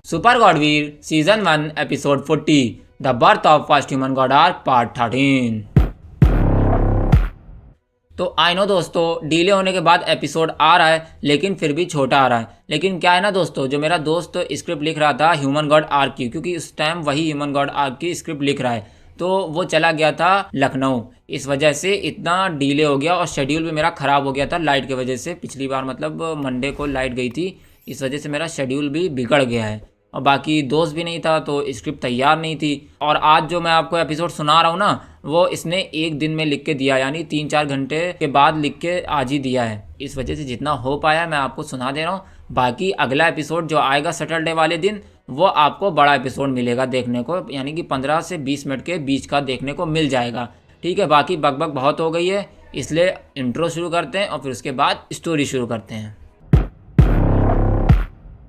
Super गॉडवीर season 1 episode 40 the birth of first human god arc part 13। तो I know दोस्तों, delay होने के बाद एपिसोड आ रहा है लेकिन फिर भी छोटा आ रहा है। लेकिन क्या है ना दोस्तों, जो मेरा दोस्त स्क्रिप्ट लिख रहा था ह्यूमन गॉड आर्क की, क्योंकि उस टाइम वही ह्यूमन गॉड आर्क की स्क्रिप्ट लिख रहा है, तो वो चला गया था लखनऊ। इस वजह से इतना डिले हो गया और शेड्यूल भी मेरा ख़राब हो गया था लाइट की वजह से। पिछली बार मतलब मंडे को लाइट गई थी, इस वजह से मेरा शेड्यूल भी बिगड़ गया है। और बाकी दोस्त भी नहीं था तो स्क्रिप्ट तैयार नहीं थी। और आज जो मैं आपको एपिसोड सुना रहा हूँ ना, वो इसने एक दिन में लिख के दिया, यानी 3-4 घंटे के बाद लिख के आज ही दिया है। इस वजह से जितना हो पाया मैं आपको सुना दे रहा हूँ। बाकी अगला एपिसोड जो आएगा सैटरडे वाले दिन, वो आपको बड़ा एपिसोड मिलेगा देखने को, यानी कि 15 से 20 मिनट के बीच का देखने को मिल जाएगा। ठीक है, बाकी बकबक बहुत हो गई है, इसलिए इंट्रो शुरू करते हैं और फिर उसके बाद स्टोरी शुरू करते हैं।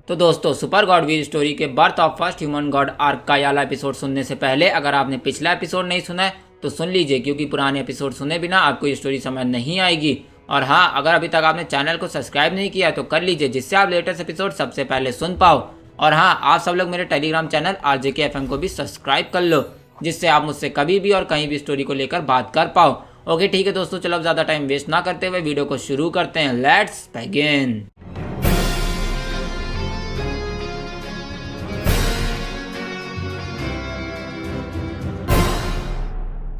तो दोस्तों, सुपर गॉडवीर स्टोरी के birth of first human god arc का वाला एपिसोड सुनने से पहले अगर आपने पिछला एपिसोड नहीं सुना है तो सुन लीजिए, क्योंकि पुराने एपिसोड सुने बिना आपको ये स्टोरी समझ नहीं आएगी। और हाँ, अगर अभी तक आपने चैनल को सब्सक्राइब नहीं किया तो कर लीजिए, जिससे आप लेटेस्ट एपिसोड सबसे पहले सुन पाओ। और हाँ, आप सब लोग मेरे टेलीग्राम चैनल RJK FM को भी सब्सक्राइब कर लो, जिससे आप मुझसे कभी भी और कहीं भी स्टोरी को लेकर बात कर पाओ। ओके ठीक है दोस्तों, चलो अब ज़्यादा टाइम वेस्ट ना करते हुए वीडियो को शुरू करते हैं। Let's begin.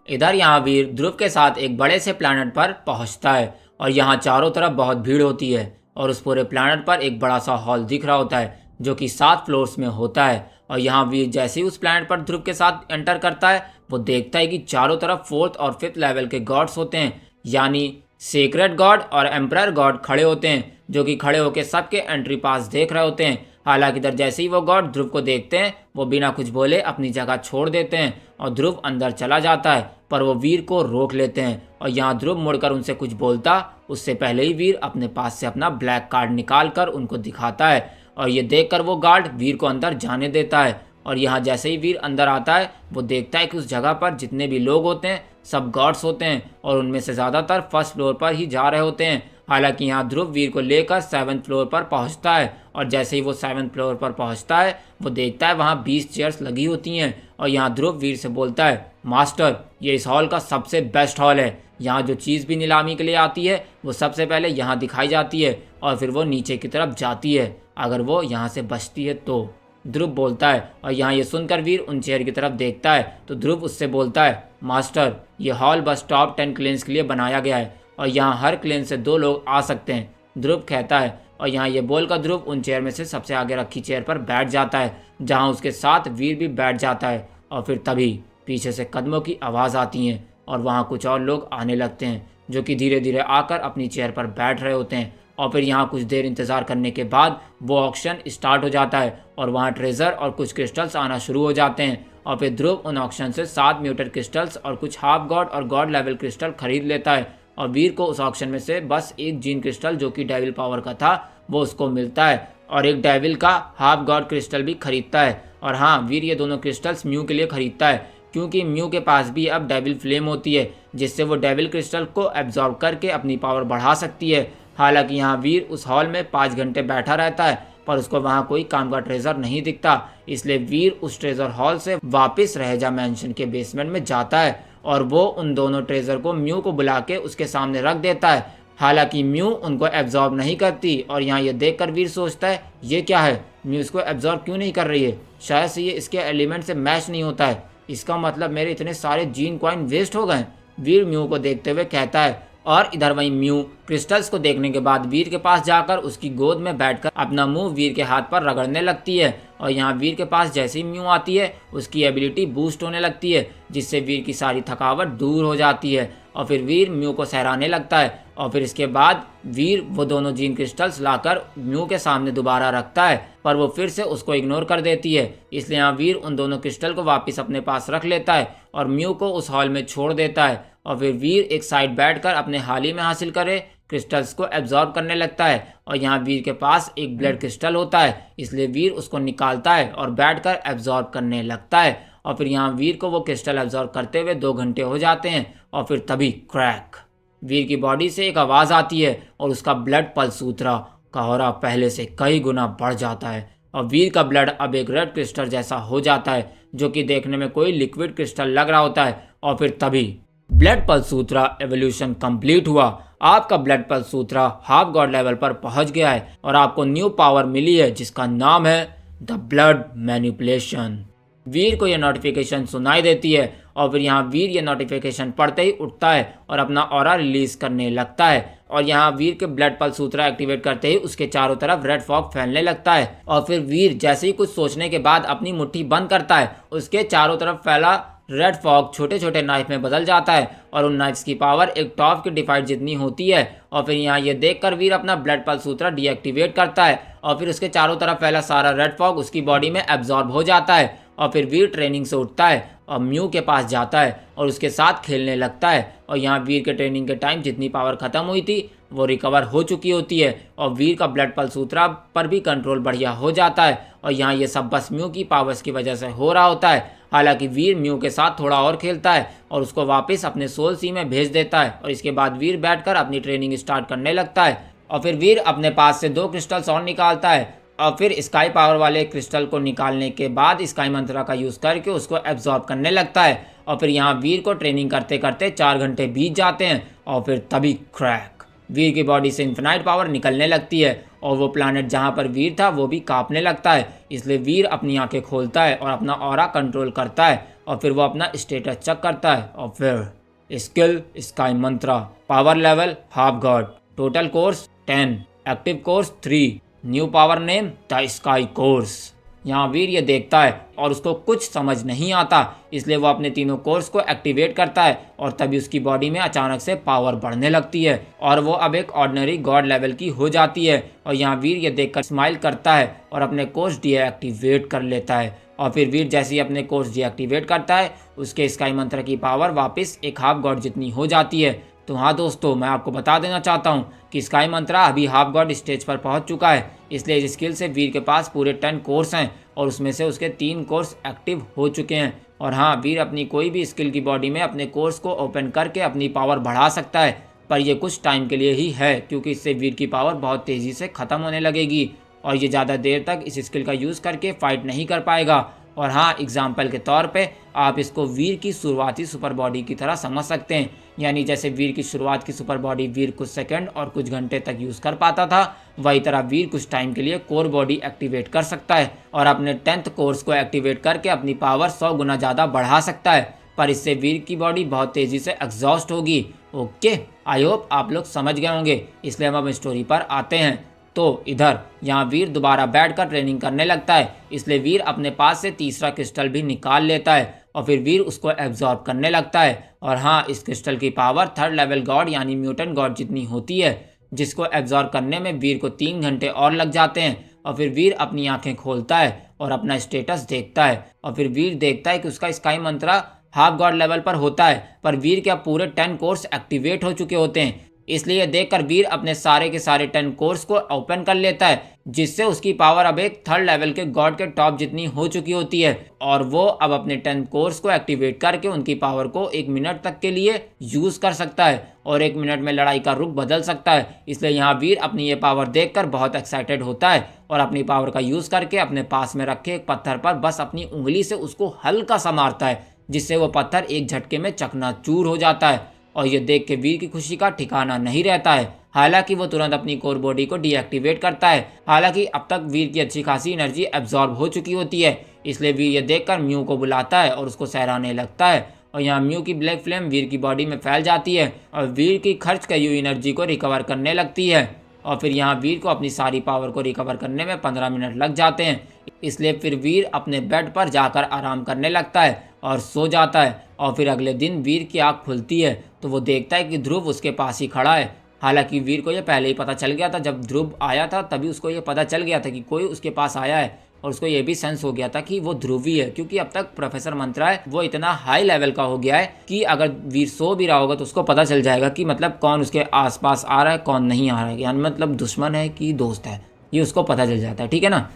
इधर यहाँ वीर ध्रुव के साथ एक बड़े से प्लैनेट पर पहुँचता है और यहाँ चारों तरफ बहुत भीड़ होती है और उस पूरे प्लैनेट पर एक बड़ा सा हॉल दिख रहा होता है जो कि 7 फ्लोर्स में होता है। और यहाँ वीर जैसे ही उस प्लैनेट पर ध्रुव के साथ एंटर करता है, वो देखता है कि चारों तरफ 4th और 5th लेवल के गॉड्स होते हैं, यानी सेक्रेट गॉड और एम्परर गॉड खड़े होते हैं, जो कि खड़े होकर सबके एंट्री पास देख रहे होते हैं। हालांकि इधर जैसे ही वो गॉड ध्रुव को देखते हैं, वो बिना कुछ बोले अपनी जगह छोड़ देते हैं और ध्रुव अंदर चला जाता है, पर वो वीर को रोक लेते हैं। और यहाँ ध्रुव मुड़कर उनसे कुछ बोलता उससे पहले ही वीर अपने पास से अपना ब्लैक कार्ड निकाल कर उनको दिखाता है और ये देखकर वो गार्ड वीर को अंदर जाने देता है। और यहाँ जैसे ही वीर अंदर आता है, वो देखता है कि उस जगह पर जितने भी लोग होते हैं सब गॉड्स होते हैं और उनमें से ज़्यादातर 1st फ्लोर पर ही जा रहे होते हैं। हालांकि यहाँ ध्रुव वीर को लेकर 7th फ्लोर पर पहुँचता है और जैसे ही वो 7th फ्लोर पर पहुँचता है, वो देखता है वहाँ 20 चेयर्स लगी होती हैं। और यहाँ ध्रुव वीर से बोलता है, मास्टर ये इस हॉल का सबसे बेस्ट हॉल है, यहाँ जो चीज़ भी नीलामी के लिए आती है वो सबसे पहले यहाँ दिखाई जाती है और फिर वो नीचे की तरफ जाती है, अगर वो यहाँ से बचती है तो। ध्रुव बोलता है और यहाँ ये सुनकर वीर उन चेयर की तरफ देखता है तो ध्रुव उससे बोलता है, मास्टर ये हॉल बस टॉप 10 क्लेन्स के लिए बनाया गया है और यहाँ हर क्लेन से 2 लोग आ सकते हैं। ध्रुव कहता है और यहाँ ये बोलकर ध्रुव उन चेयर में से सबसे आगे रखी चेयर पर बैठ जाता है, जहाँ उसके साथ वीर भी बैठ जाता है। और फिर तभी पीछे से कदमों की आवाज़ आती है और वहाँ कुछ और लोग आने लगते हैं, जो कि धीरे धीरे आकर अपनी चेयर पर बैठ रहे होते हैं। और फिर यहाँ कुछ देर इंतज़ार करने के बाद वो ऑक्शन स्टार्ट हो जाता है और वहाँ ट्रेजर और कुछ क्रिस्टल्स आना शुरू हो जाते हैं। और फिर ध्रुव उन ऑक्शन से 7 म्यूटेड क्रिस्टल्स और कुछ हाफ गॉड और गॉड लेवल क्रिस्टल खरीद लेता है और वीर को उस ऑक्शन में से बस एक जीन क्रिस्टल जो कि डेविल पावर का था वो उसको मिलता है और एक डेविल का हाफ गॉड क्रिस्टल भी खरीदता है। और हाँ, वीर ये दोनों क्रिस्टल्स म्यू के लिए खरीदता है, क्योंकि म्यू के पास भी अब डेविल फ्लेम होती है, जिससे वो डेविल क्रिस्टल को एब्जॉर्ब करके अपनी पावर बढ़ा सकती है। हालांकि यहाँ वीर उस हॉल में 5 घंटे बैठा रहता है, पर उसको वहाँ कोई काम का ट्रेजर नहीं दिखता, इसलिए वीर उस ट्रेजर हॉल से वापस रहेजा मैंशन के बेसमेंट में जाता है और वो उन दोनों ट्रेजर को म्यू को बुला के उसके सामने रख देता है। हालांकि म्यू उनको एब्जॉर्ब नहीं करती और यहाँ ये देखकर वीर सोचता है, ये क्या है, म्यू इसको एब्जॉर्ब क्यों नहीं कर रही है, शायद से ये इसके एलिमेंट से मैच नहीं होता है, इसका मतलब मेरे इतने सारे जीन कॉइन वेस्ट हो गए। वीर म्यू को देखते हुए कहता है। और इधर वहीं म्यू क्रिस्टल्स को देखने के बाद वीर के पास जाकर उसकी गोद में बैठकर अपना मुंह वीर के हाथ पर रगड़ने लगती है। और यहाँ वीर के पास जैसे ही म्यू आती है, उसकी एबिलिटी बूस्ट होने लगती है, जिससे वीर की सारी थकावट दूर हो जाती है और फिर वीर म्यू को सहराने लगता है। और फिर इसके बाद वीर वो दोनों जीन क्रिस्टल्स लाकर म्यू के सामने दोबारा रखता है, पर वो फिर से उसको इग्नोर कर देती है। इसलिए यहाँ वीर उन दोनों क्रिस्टल को वापस अपने पास रख लेता है और म्यू को उस हॉल में छोड़ देता है। और फिर वीर एक साइड बैठकर अपने हाल ही में हासिल करे क्रिस्टल्स को एब्जॉर्ब करने लगता है। और यहाँ वीर के पास एक ब्लड क्रिस्टल होता है, इसलिए वीर उसको निकालता है और बैठकर एब्जॉर्ब करने लगता है। और फिर यहाँ वीर को वो क्रिस्टल एब्जॉर्ब करते हुए 2 घंटे हो जाते हैं और फिर तभी क्रैक, वीर की बॉडी से एक आवाज़ आती है और उसका ब्लड पल्स सूत्रा का हो रहा पहले से कई गुना बढ़ जाता है और वीर का ब्लड अब एक रेड क्रिस्टल जैसा हो जाता है, जो कि देखने में कोई लिक्विड क्रिस्टल लग रहा होता है। और फिर तभी ब्लड पल्स सूत्रा एवोल्यूशन कंप्लीट हुआ। आपका ब्लड पल्स सूत्रा हाफ गॉड लेवल पर पहुंच गया है और आपको न्यू पावर मिली है जिसका नाम है द ब्लड मैनिपुलेशन। वीर को यह नोटिफिकेशन सुनाई देती है और फिर यहाँ वीर ये नोटिफिकेशन पढ़ते ही उठता है और अपना ऑरा रिलीज करने लगता है। और यहाँ वीर के ब्लड पल्स सूत्रा एक्टिवेट करते ही उसके चारों तरफ रेड फॉग फैलने लगता है। और फिर वीर जैसे ही कुछ सोचने के बाद अपनी मुट्ठी बंद करता है, उसके चारों तरफ फैला रेड फॉग छोटे छोटे नाइफ में बदल जाता है और उन नाइफ्स की पावर एक टॉप की डिफाइट जितनी होती है। और फिर यहाँ ये देखकर वीर अपना ब्लड पल्स सूत्रा डीएक्टिवेट करता है और फिर उसके चारों तरफ फैला सारा रेड फॉग उसकी बॉडी में एब्जॉर्ब हो जाता है। और फिर वीर ट्रेनिंग से उठता है और म्यू के पास जाता है और उसके साथ खेलने लगता है। और यहाँ वीर के ट्रेनिंग के टाइम जितनी पावर खत्म हुई थी वो रिकवर हो चुकी होती है और वीर का ब्लड पल्स सूत्रा पर भी कंट्रोल बढ़िया हो जाता है। और यहाँ ये सब बस म्यू की पावर्स की वजह से हो रहा होता है। हालांकि वीर म्यू के साथ थोड़ा और खेलता है और उसको वापस अपने सोल सी में भेज देता है और इसके बाद वीर बैठकर अपनी ट्रेनिंग स्टार्ट करने लगता है। और फिर वीर अपने पास से 2 क्रिस्टल्स और निकालता है और फिर स्काई पावर वाले क्रिस्टल को निकालने के बाद स्काई मंत्रा का यूज़ करके उसको एब्जॉर्ब करने लगता है। और फिर यहाँ वीर को ट्रेनिंग करते करते 4 घंटे बीत जाते हैं और फिर तभी क्रैक, वीर की बॉडी से इन्फिनाइट पावर निकलने लगती है और वो प्लैनेट जहाँ पर वीर था वो भी कांपने लगता है। इसलिए वीर अपनी आंखें खोलता है और अपना ऑरा कंट्रोल करता है और फिर वो अपना स्टेटस चेक करता है। और फिर skill sky Mantra, power level half God, total course 10, active course 3, new power name the sky course. यहाँ वीर ये देखता है और उसको कुछ समझ नहीं आता, इसलिए वो अपने तीनों कोर्स को एक्टिवेट करता है और तभी उसकी बॉडी में अचानक से पावर बढ़ने लगती है और वो अब एक ऑर्डिनरी गॉड लेवल की हो जाती है। और यहाँ वीर ये देखकर स्माइल करता है और अपने कोर्स डीएक्टिवेट कर लेता है। और फिर वीर जैसे ही अपने कोर्स डीएक्टिवेट करता है उसके स्काई मंत्र की पावर वापस एक हाफ गॉड जितनी हो जाती है। तो हाँ दोस्तों, मैं आपको बता देना चाहता हूँ कि स्काई मंत्रा अभी हाफ गॉड स्टेज पर पहुँच चुका है। इसलिए इस स्किल से वीर के पास पूरे 10 कोर्स हैं और उसमें से उसके 3 कोर्स एक्टिव हो चुके हैं। और हाँ, वीर अपनी कोई भी स्किल की बॉडी में अपने कोर्स को ओपन करके अपनी पावर बढ़ा सकता है, पर यह कुछ टाइम के लिए ही है क्योंकि इससे वीर की पावर बहुत तेज़ी से ख़त्म होने लगेगी और ये ज़्यादा देर तक इस स्किल का यूज़ करके फाइट नहीं कर पाएगा। और हाँ, एग्जाम्पल के तौर पे आप इसको वीर की शुरुआती सुपर बॉडी की तरह समझ सकते हैं। यानी जैसे वीर की शुरुआत की सुपर बॉडी वीर कुछ सेकंड और कुछ घंटे तक यूज़ कर पाता था, वही तरह वीर कुछ टाइम के लिए कोर बॉडी एक्टिवेट कर सकता है और अपने 10th कोर्स को एक्टिवेट करके अपनी पावर 100 गुना ज़्यादा बढ़ा सकता है। पर इससे वीर की बॉडी बहुत तेज़ी से एग्जॉस्ट होगी। ओके, आई होप आप लोग समझ गए होंगे। इसलिए हम अब स्टोरी पर आते हैं। तो इधर यहाँ वीर दोबारा बैठकर ट्रेनिंग करने लगता है, इसलिए वीर अपने पास से तीसरा क्रिस्टल भी निकाल लेता है और फिर वीर उसको एब्जॉर्ब करने लगता है। और हाँ, इस क्रिस्टल की पावर 3rd लेवल गॉड यानी म्यूटेंट गॉड जितनी होती है, जिसको एब्जॉर्ब करने में वीर को 3 घंटे और लग जाते हैं। और फिर वीर अपनी आंखें खोलता है और अपना स्टेटस देखता है और फिर वीर देखता है कि उसका स्काई मंत्रा हाफ गॉड लेवल पर होता है, पर वीर के अब पूरे 10 कोर्स एक्टिवेट हो चुके होते हैं। इसलिए देखकर वीर अपने सारे के सारे 10 कोर्स को ओपन कर लेता है, जिससे उसकी पावर अब एक 3rd लेवल के गॉड के टॉप जितनी हो चुकी होती है और वो अब अपने 10 कोर्स को एक्टिवेट करके उनकी पावर को 1 मिनट तक के लिए यूज कर सकता है और 1 मिनट में लड़ाई का रुख बदल सकता है। इसलिए यहाँ वीर अपनी ये पावर देखकर बहुत एक्साइटेड होता है और अपनी पावर का यूज करके अपने पास में रखे एक पत्थर पर बस अपनी उंगली से उसको हल्का सा मारता है, जिससे वो पत्थर एक झटके में चकनाचूर हो जाता है। और ये देख के वीर की खुशी का ठिकाना नहीं रहता है। हालांकि वो तुरंत अपनी कोर बॉडी को डीएक्टिवेट करता है। हालांकि अब तक वीर की अच्छी खासी एनर्जी एब्जॉर्ब हो चुकी होती है, इसलिए वीर ये देखकर म्यू को बुलाता है और उसको सहराने लगता है। और यहाँ म्यू की ब्लैक फ्लेम वीर की बॉडी में फैल जाती है और वीर की खर्च की हुई एनर्जी को रिकवर करने लगती है। और फिर यहाँ वीर को अपनी सारी पावर को रिकवर करने में 15 मिनट लग जाते हैं। इसलिए फिर वीर अपने बेड पर जाकर आराम करने लगता है और सो जाता है। और फिर अगले दिन वीर की आँख खुलती है तो वो देखता है कि ध्रुव उसके पास ही खड़ा है। हालांकि वीर को यह पहले ही पता चल गया था, जब ध्रुव आया था तभी उसको ये पता चल गया था कि कोई उसके पास आया है और उसको ये भी सेंस हो गया था कि वो ध्रुवी है, क्योंकि अब तक प्रोफेसर मंत्रा है वो इतना हाई लेवल का हो गया है कि अगर वीर सो भी रहा होगा तो उसको पता चल जाएगा कि मतलब कौन उसके आसपास आ रहा है कौन नहीं आ रहा है, यानी मतलब दुश्मन है कि दोस्त है, ये उसको पता चल जाता है। ठीक है ना।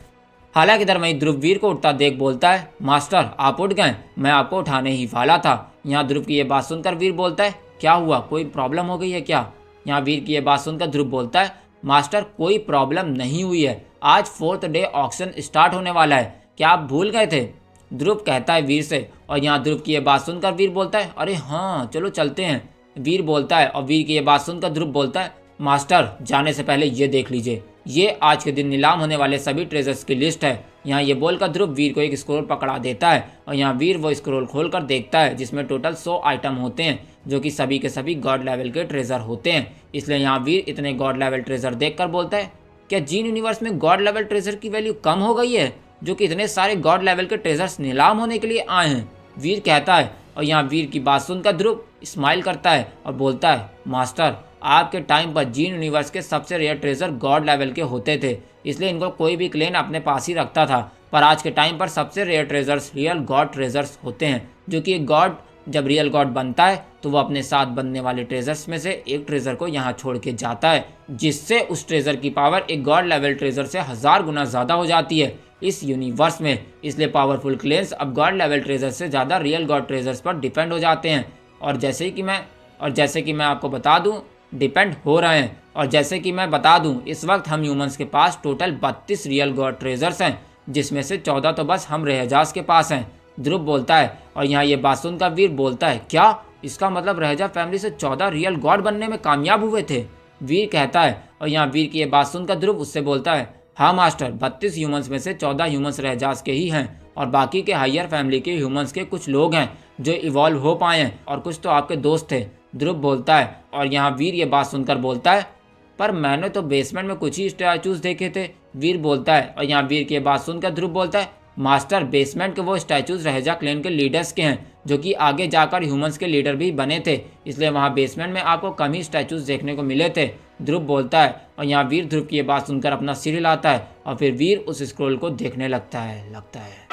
हालांकि इधर वहीं ध्रुव वीर को उठता देख बोलता है, मास्टर आप उठ गए, मैं आपको उठाने ही वाला था। यहाँ ध्रुव की ये बात सुनकर वीर बोलता है, क्या हुआ, कोई प्रॉब्लम हो गई है क्या? यहाँ वीर की ये बात सुनकर ध्रुव बोलता है, मास्टर कोई प्रॉब्लम नहीं हुई है, आज 4th डे ऑक्शन स्टार्ट होने वाला है, क्या आप भूल गए थे? ध्रुव कहता है वीर से, और यहाँ ध्रुव की ये बात सुनकर वीर बोलता है, अरे हाँ चलो चलते हैं। वीर बोलता है, और वीर की ये बात सुनकर ध्रुव बोलता है, मास्टर जाने से पहले ये देख लीजिए, ये आज के दिन नीलाम होने वाले सभी ट्रेजर्स की लिस्ट है। यहाँ ये बोलकर ध्रुव वीर को एक स्क्रोल पकड़ा देता है, और यहाँ वीर वो स्क्रोल खोलकर देखता है जिसमें टोटल 100 आइटम होते हैं, जो कि सभी के सभी गॉड लेवल के ट्रेजर होते हैं। इसलिए यहाँ वीर इतने गॉड लेवल ट्रेजर देखकर बोलता है, क्या जीन यूनिवर्स में गॉड लेवल ट्रेजर की वैल्यू कम हो गई है, जो कि इतने सारे गॉड लेवल के ट्रेजर्स नीलाम होने के लिए आए हैं? वीर कहता है, और यहाँ वीर की बात सुनकर ध्रुव स्माइल करता है और बोलता है, मास्टर आपके टाइम पर जीन यूनिवर्स के सबसे रेयर ट्रेजर गॉड लेवल के होते थे, इसलिए इनको कोई भी क्लेन अपने पास ही रखता था। पर आज के टाइम पर सबसे rare treasures real god treasures होते हैं, जो कि एक गॉड जब रियल गॉड बनता है तो वो अपने साथ बनने वाले ट्रेजर्स में से एक ट्रेजर को यहाँ छोड़ के जाता है, जिससे उस ट्रेजर की पावर एक गॉड लेवल ट्रेजर से 1000 गुना ज़्यादा हो जाती है इस यूनिवर्स में। इसलिए पावरफुल क्लेन्स अब गॉड लेवल ट्रेजर से ज़्यादा रियल गॉड ट्रेजर्स पर डिपेंड हो जाते हैं, और जैसे कि मैं आपको बता दूं डिपेंड हो रहे हैं। और जैसे कि मैं बता दूं, इस वक्त हम ह्यूमंस के पास टोटल 32 रियल गॉड ट्रेजर्स हैं, जिसमें से 14 तो बस हम रहजाज के पास हैं। ध्रुव बोलता है, और यहाँ ये बात सुनकर वीर बोलता है, क्या इसका मतलब रहजा फैमिली से 14 रियल गॉड बनने में कामयाब हुए थे? वीर कहता है, और यहाँ वीर की ये बात सुनकर ध्रुव उससे बोलता है, हाँ मास्टर, 32 ह्यूमंस में से 14 ह्यूमंस रहजाज के ही हैं, और बाकी के हायर फैमिली के ह्यूमंस के कुछ लोग हैं जो इवॉल्व हो पाए हैं, और कुछ तो आपके दोस्त थे। ध्रुव बोलता है, और यहाँ वीर ये बात सुनकर बोलता है, पर मैंने तो बेसमेंट में कुछ ही स्टैचूज देखे थे। वीर बोलता है, और यहाँ वीर की बात सुनकर ध्रुव बोलता है, मास्टर बेसमेंट के वो स्टैचूज रहजा क्लेन के लीडर्स के हैं, जो कि आगे जाकर ह्यूमंस के लीडर भी बने थे, इसलिए वहाँ बेसमेंट में आपको कम ही स्टैचूज देखने को मिले थे। ध्रुव बोलता है, और यहाँ वीर ध्रुव की ये बात सुनकर अपना सिर हिलाता है, और फिर वीर उस स्क्रोल को देखने लगता है।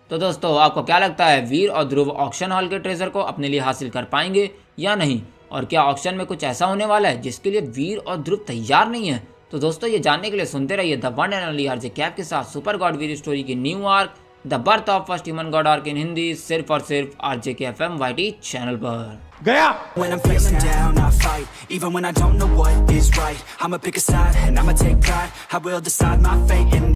तो दोस्तों आपको क्या लगता है, वीर और ध्रुव ऑक्शन हॉल के ट्रेजर को अपने लिए हासिल कर पाएंगे या नहीं? और क्या ऑक्शन में कुछ ऐसा होने वाला है जिसके लिए वीर और ध्रुव तैयार नहीं है? तो दोस्तों ये जानने के लिए सुनते रहिए the one and only RJ cap के साथ सुपर गॉड वीर स्टोरी की New York the birth of first human god arc इन हिंदी, सिर्फ और सिर्फ आरजे के FM YT चैनल पर। गया। When I'm feeling down, I fight. Even when I don't know what is right, I'ma pick a side and I'ma take pride. I will decide my fate and